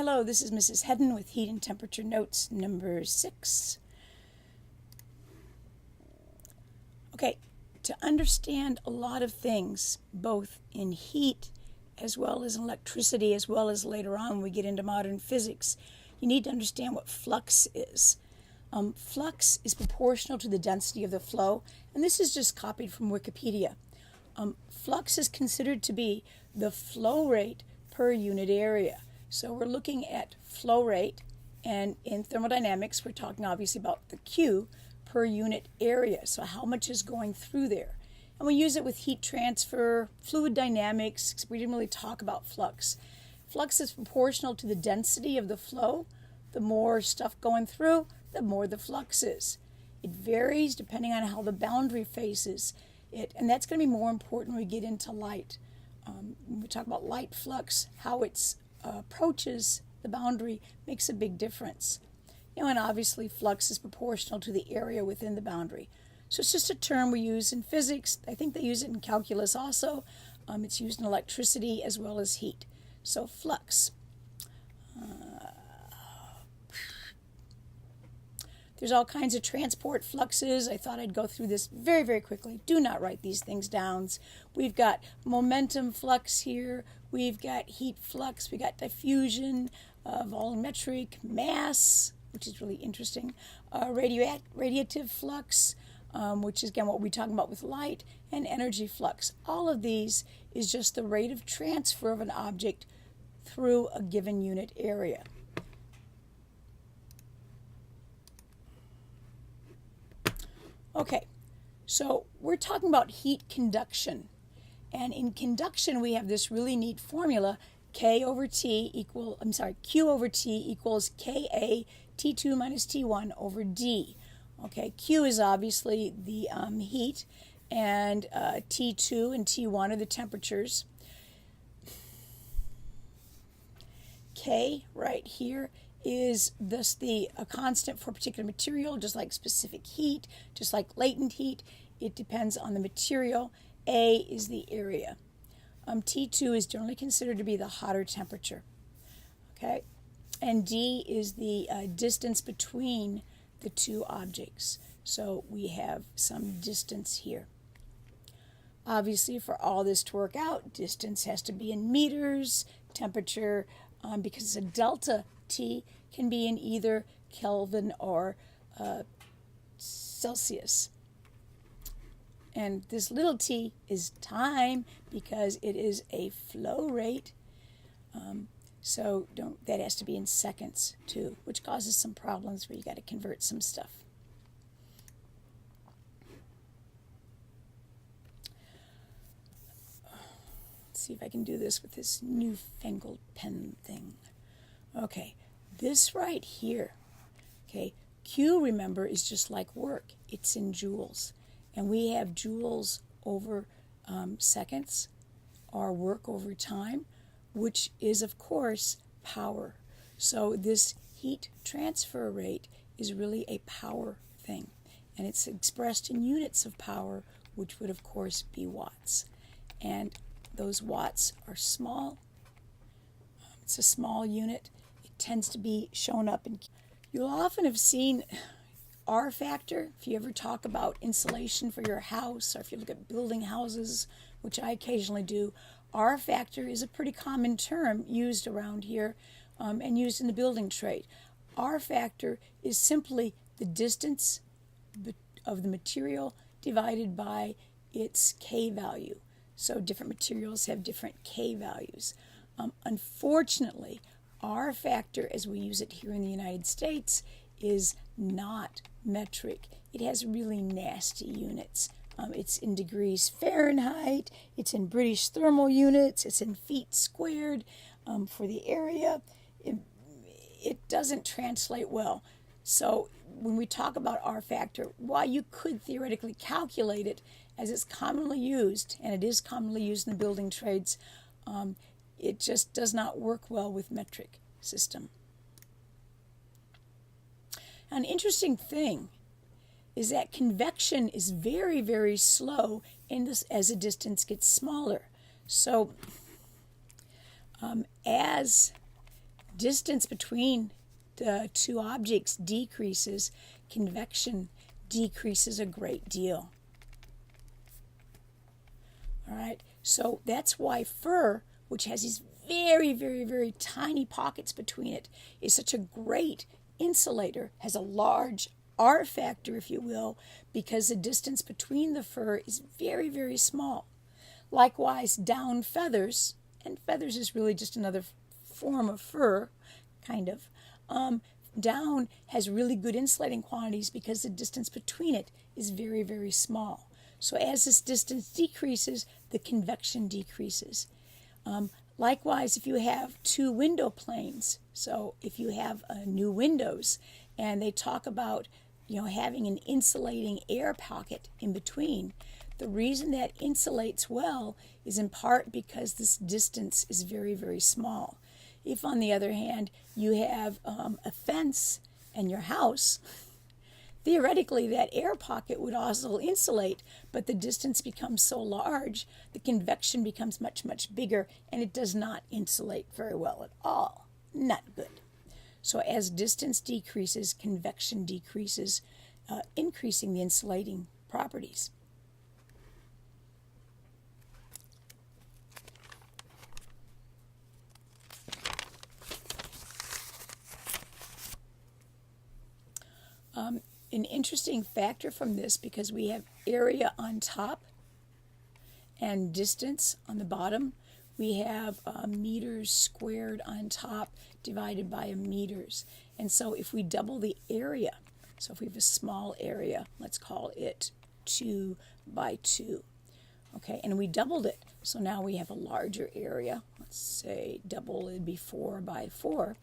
Hello, this is Mrs. Hedden with Heat and Temperature Notes number 6. Okay, to understand a lot of things, both in heat as well as in electricity, as well as later on when we get into modern physics, you need to understand what flux is. Flux is proportional to the density of the flow, and this is just copied from Wikipedia. Flux is considered to be the flow rate per unit area. So we're looking at flow rate, and in thermodynamics, we're talking obviously about the Q per unit area, so how much is going through there. And we use it with heat transfer, fluid dynamics. We didn't really talk about flux. Flux is proportional to the density of the flow. The more stuff going through, the more the flux is. It varies depending on how the boundary faces it, and that's going to be more important when we get into light. When we talk about light flux, how it's approaches the boundary makes a big difference. And obviously flux is proportional to the area within the boundary. So it's just a term we use in physics. I think they use it in calculus also. It's used in electricity as well as heat. So flux. There's all kinds of transport fluxes. I thought I'd go through this very, very quickly. Do not write these things down. We've got momentum flux here. We've got heat flux. We've got diffusion, volumetric, mass, which is really interesting, radiative flux, which is, again, what we're talking about with light, and energy flux. All of these is just the rate of transfer of an object through a given unit area. Okay, so we're talking about heat conduction. And in conduction, we have this really neat formula, Q over T equals Ka T2 minus T1 over D. Okay, Q is obviously the heat, and T2 and T1 are the temperatures. K right here is thus a constant for a particular material, just like specific heat, just like latent heat. It depends on the material. A is the area. T2 is generally considered to be the hotter temperature. Okay, and D is the distance between the two objects. So we have some distance here. Obviously, for all this to work out, distance has to be in meters. Temperature, because it's a delta T, can be in either Kelvin or Celsius. And this little t is time because it is a flow rate. So that has to be in seconds too, which causes some problems where you got to convert some stuff. Let's see if I can do this with this newfangled pen thing. Okay, this right here, okay, Q, remember, is just like work. It's in joules. And we have joules over seconds, or work over time, which is, of course, power. So this heat transfer rate is really a power thing. And it's expressed in units of power, which would, of course, be watts. And those watts are small. It's a small unit. It tends to be shown up in... You'll often have seen R factor, if you ever talk about insulation for your house, or if you look at building houses, which I occasionally do. R factor is a pretty common term used around here and used in the building trade. R factor is simply the distance of the material divided by its K value. So different materials have different K values. Unfortunately, R factor, as we use it here in the United States, is not metric. It has really nasty units. It's in degrees Fahrenheit, it's in British thermal units, it's in feet squared for the area. It doesn't translate well. So when we talk about R factor, while you could theoretically calculate it as it's commonly used, and it is commonly used in the building trades, it just does not work well with metric system. An interesting thing is that convection is very, very slow as the distance gets smaller. So as distance between the two objects decreases, convection decreases a great deal. All right, so that's why fur, which has these very, very, very tiny pockets between it, is such a great insulator, has a large R factor, if you will, because the distance between the fur is very, very small. Likewise, down feathers, and feathers is really just another form of fur, kind of. Down has really good insulating quantities because the distance between it is very, very small. So as this distance decreases, the convection decreases. Likewise, if you have two window planes, so if you have new windows and they talk about having an insulating air pocket in between, the reason that insulates well is in part because this distance is very, very small. If, on the other hand, you have a fence and your house, theoretically that air pocket would also insulate, but the distance becomes so large, the convection becomes much, much bigger, and it does not insulate very well at all. Not good. So as distance decreases, convection decreases, increasing the insulating properties. An interesting factor from this, because we have area on top and distance on the bottom, we have meters squared on top divided by meters. And so if we double the area, so if we have a small area, let's call it 2 by 2, okay, and we doubled it, so now we have a larger area. Let's say double, it'd be 4 by 4,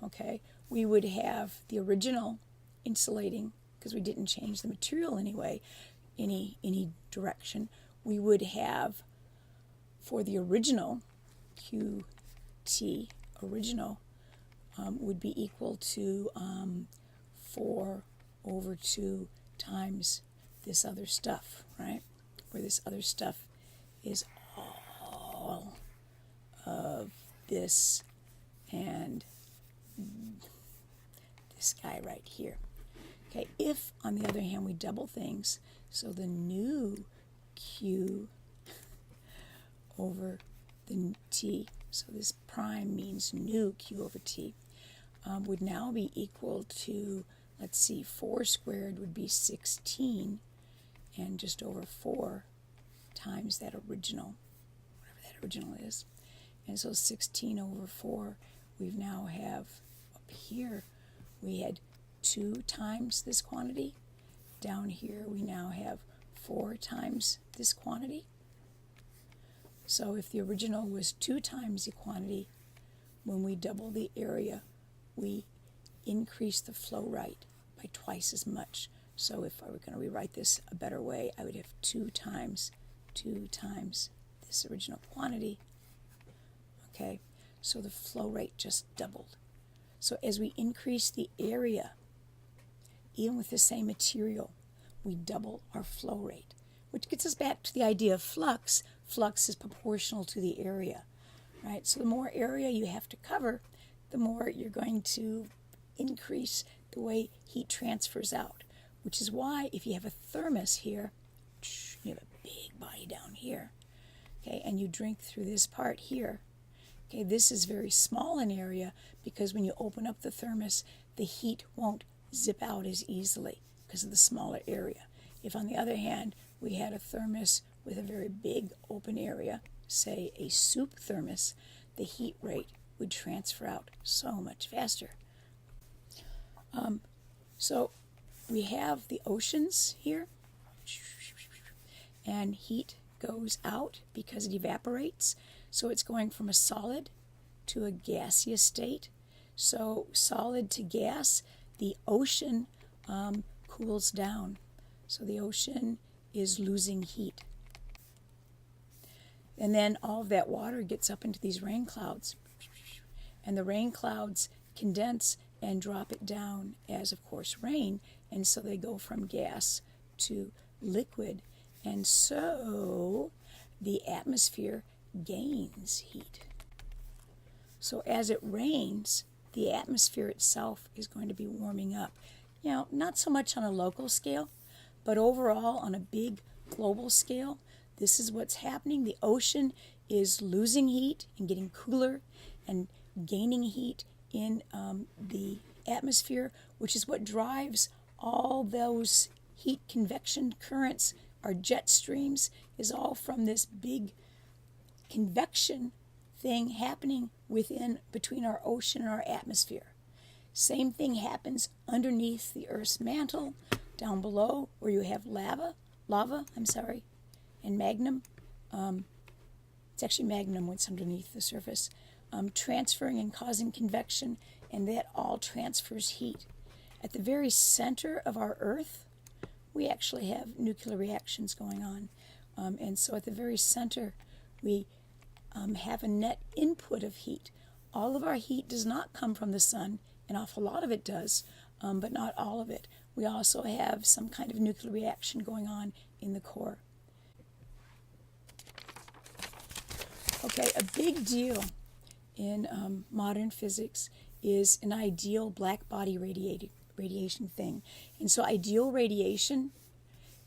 okay. We would have the original insulating, because we didn't change the material anyway, any direction. We would have, for the original, QT original would be equal to 4 over 2 times this other stuff, right? Where this other stuff is all of this and this guy right here. Okay, if, on the other hand, we double things, so the new Q over the T, so this prime means new Q over T, would now be equal to, let's see, 4 squared would be 16, and just over 4 times that original, whatever that original is. And so 16 over 4, we now have up here, we had 2 times this quantity. Down here we now have 4 times this quantity. So if the original was 2 times the quantity, when we double the area, we increase the flow rate by twice as much. So if I were going to rewrite this a better way, I would have 2 times this original quantity. Okay, so the flow rate just doubled. So as we increase the area, even with the same material, we double our flow rate, which gets us back to the idea of flux. Flux is proportional to the area, right? So the more area you have to cover, the more you're going to increase the way heat transfers out, which is why if you have a thermos here, you have a big body down here, okay, and you drink through this part here, okay, this is very small in area because when you open up the thermos, the heat won't zip out as easily because of the smaller area. If, on the other hand, we had a thermos with a very big open area, say a soup thermos, the heat rate would transfer out so much faster. So we have the oceans here, and heat goes out because it evaporates. So it's going from a solid to a gaseous state. So solid to gas, the ocean cools down. So the ocean is losing heat. And then all of that water gets up into these rain clouds. And the rain clouds condense and drop it down as, of course, rain. And so they go from gas to liquid. And so the atmosphere gains heat. So as it rains, the atmosphere itself is going to be warming up. Not so much on a local scale, but overall on a big global scale, this is what's happening. The ocean is losing heat and getting cooler and gaining heat in the atmosphere, which is what drives all those heat convection currents. Our jet streams is all from this big convection thing happening between our ocean and our atmosphere. Same thing happens underneath the Earth's mantle, down below where you have lava, and magnum. It's actually magnum what's underneath the surface, transferring and causing convection, and that all transfers heat. At the very center of our Earth, we actually have nuclear reactions going on. And so at the very center, we have a net input of heat. All of our heat does not come from the sun. An awful lot of it does, but not all of it. We also have some kind of nuclear reaction going on in the core. Okay, a big deal in modern physics is an ideal black body radiation thing. And so ideal radiation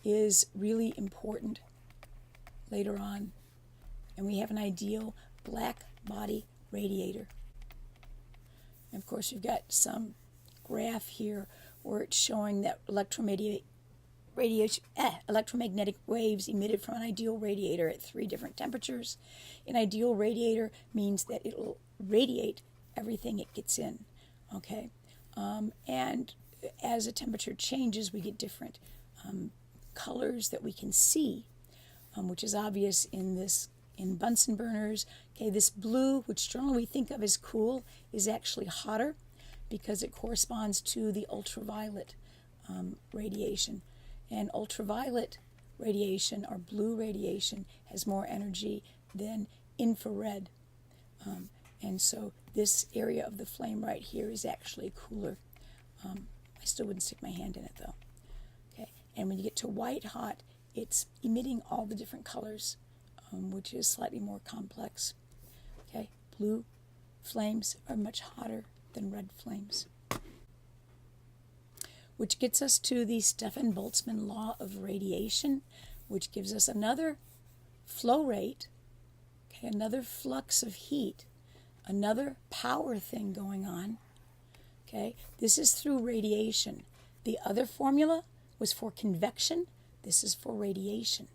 is really important later on. And we have an ideal black body radiator. And of course, you've got some graph here where it's showing that electromagnetic waves emitted from an ideal radiator at 3 different temperatures. An ideal radiator means that it'll radiate everything it gets in, okay? And as the temperature changes, we get different colors that we can see, which is obvious in Bunsen burners. Okay, this blue, which generally we think of as cool, is actually hotter because it corresponds to the ultraviolet radiation. And ultraviolet radiation, or blue radiation, has more energy than infrared. And so this area of the flame right here is actually cooler. I still wouldn't stick my hand in it though. Okay, and when you get to white hot, it's emitting all the different colors, which is slightly more complex. Okay, blue flames are much hotter than red flames. Which gets us to the Stefan-Boltzmann law of radiation, which gives us another flow rate, okay, another flux of heat, another power thing going on. Okay, this is through radiation. The other formula was for convection. This is for radiation.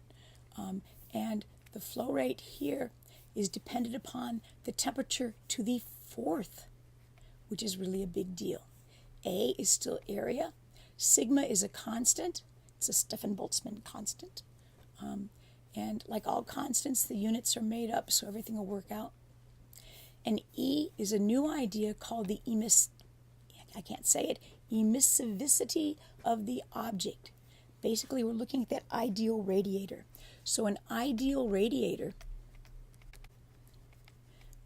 And the flow rate here is dependent upon the temperature to the 4th, which is really a big deal. A is still area. Sigma is a constant. It's a Stefan-Boltzmann constant. And like all constants, the units are made up so everything will work out. And E is a new idea called the emissivity of the object. Basically, we're looking at that ideal radiator. So an ideal radiator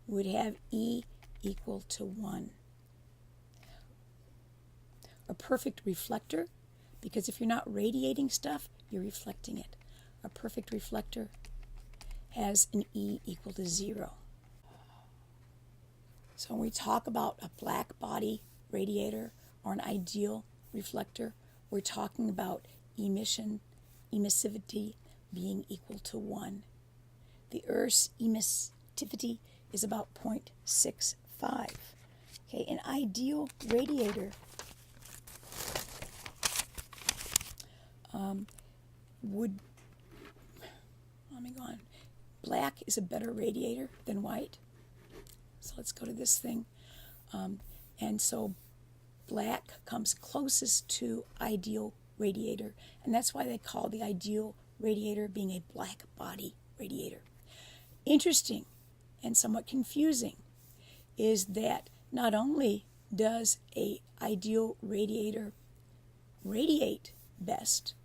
would have E equal to 1. A perfect reflector, because if you're not radiating stuff, you're reflecting it. A perfect reflector has an E equal to 0. So when we talk about a black body radiator or an ideal reflector, we're talking about emissivity being equal to 1. The Earth's emissivity is about 0.65. Okay, an ideal radiator black is a better radiator than white. So let's go to this thing. And so black comes closest to ideal radiator, and that's why they call the ideal radiator being a black body radiator. Interesting and somewhat confusing is that not only does a ideal radiator radiate best,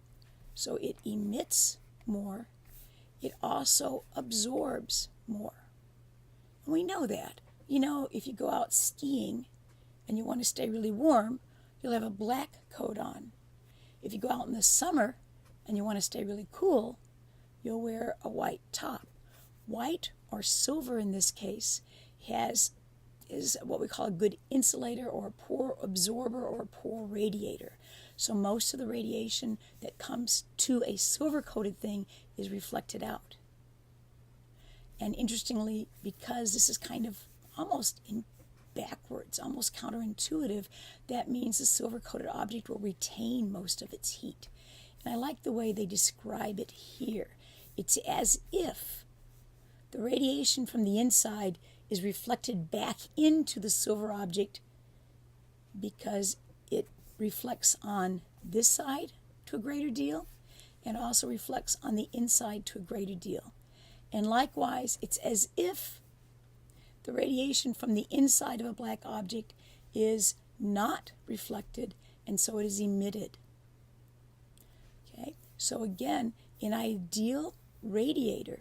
so it emits more, it also absorbs more. And we know that. If you go out skiing and you want to stay really warm, you'll have a black coat on. If you go out in the summer and you want to stay really cool, you'll wear a white top. White, or silver in this case, has is what we call a good insulator or a poor absorber or a poor radiator. So most of the radiation that comes to a silver-coated thing is reflected out. And interestingly, because this is kind of almost in backwards, almost counterintuitive, that means the silver-coated object will retain most of its heat. And I like the way they describe it here. It's as if the radiation from the inside is reflected back into the silver object because it reflects on this side to a greater deal and also reflects on the inside to a greater deal. And likewise, it's as if the radiation from the inside of a black object is not reflected, and so it is emitted. Okay, so again, an ideal radiator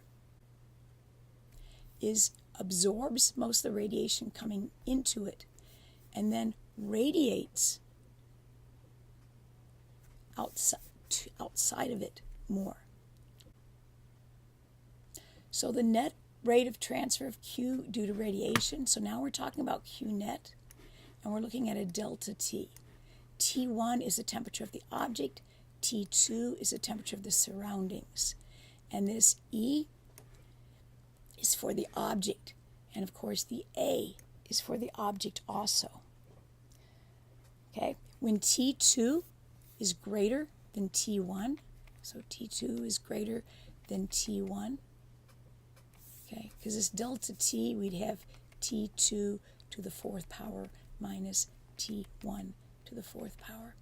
absorbs most of the radiation coming into it and then radiates outside of it more. So the net rate of transfer of Q due to radiation, so now we're talking about Q net, and we're looking at a delta T. T1 is the temperature of the object, T2 is the temperature of the surroundings, and this E is for the object, and of course the A is for the object also. Okay, when T2 is greater than T1, so T2 is greater than T1, okay, because this delta T, we'd have T2 to the fourth power minus T1 to the fourth power.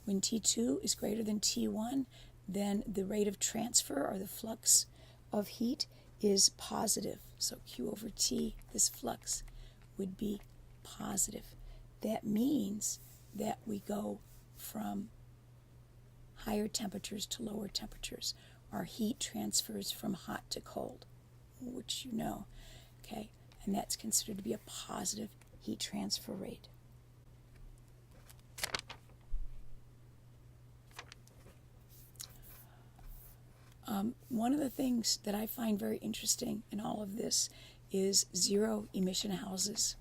When T2 is greater than T1, then the rate of transfer or the flux of heat is positive. So Q over T, this flux, would be positive. That means that we go from higher temperatures to lower temperatures. Our heat transfers from hot to cold, which you know, okay? And that's considered to be a positive heat transfer rate. One of the things that I find very interesting in all of this is zero emission houses.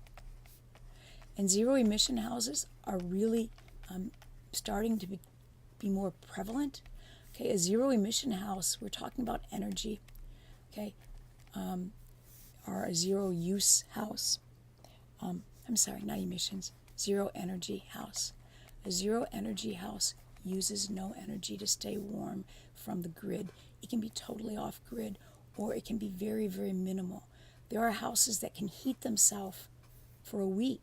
And zero emission houses are really starting to be more prevalent. Okay, a zero emission house, we're talking about energy, okay, or a zero use house. I'm sorry, not emissions, zero energy house. A zero energy house uses no energy to stay warm from the grid. It can be totally off grid, or it can be very, very minimal. There are houses that can heat themselves for a week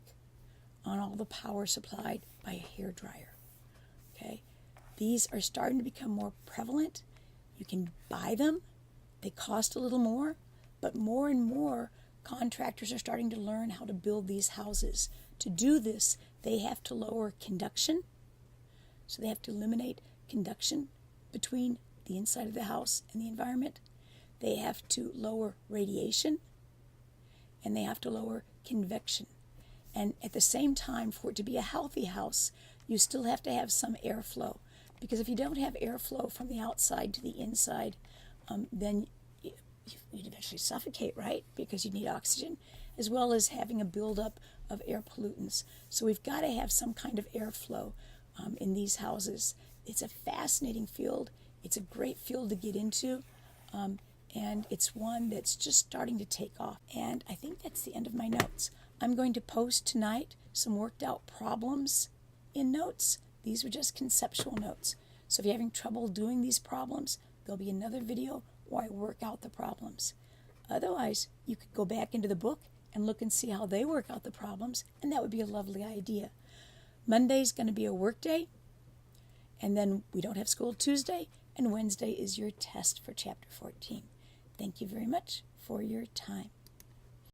on all the power supplied by a hairdryer. Okay, these are starting to become more prevalent. You can buy them. They cost a little more, but more and more contractors are starting to learn how to build these houses. To do this, they have to lower conduction. So they have to eliminate conduction between the inside of the house and the environment. They have to lower radiation, and they have to lower convection. And at the same time, for it to be a healthy house, you still have to have some airflow. Because if you don't have airflow from the outside to the inside, then you'd eventually suffocate, right? Because you need oxygen, as well as having a buildup of air pollutants. So we've got to have some kind of airflow in these houses. It's a fascinating field. It's a great field to get into, and it's one that's just starting to take off. And I think that's the end of my notes. I'm going to post tonight some worked out problems in notes. These were just conceptual notes. So if you're having trouble doing these problems, there'll be another video where I work out the problems. Otherwise, you could go back into the book and look and see how they work out the problems, and that would be a lovely idea. Monday's going to be a work day, and then we don't have school Tuesday, and Wednesday is your test for Chapter 14. Thank you very much for your time.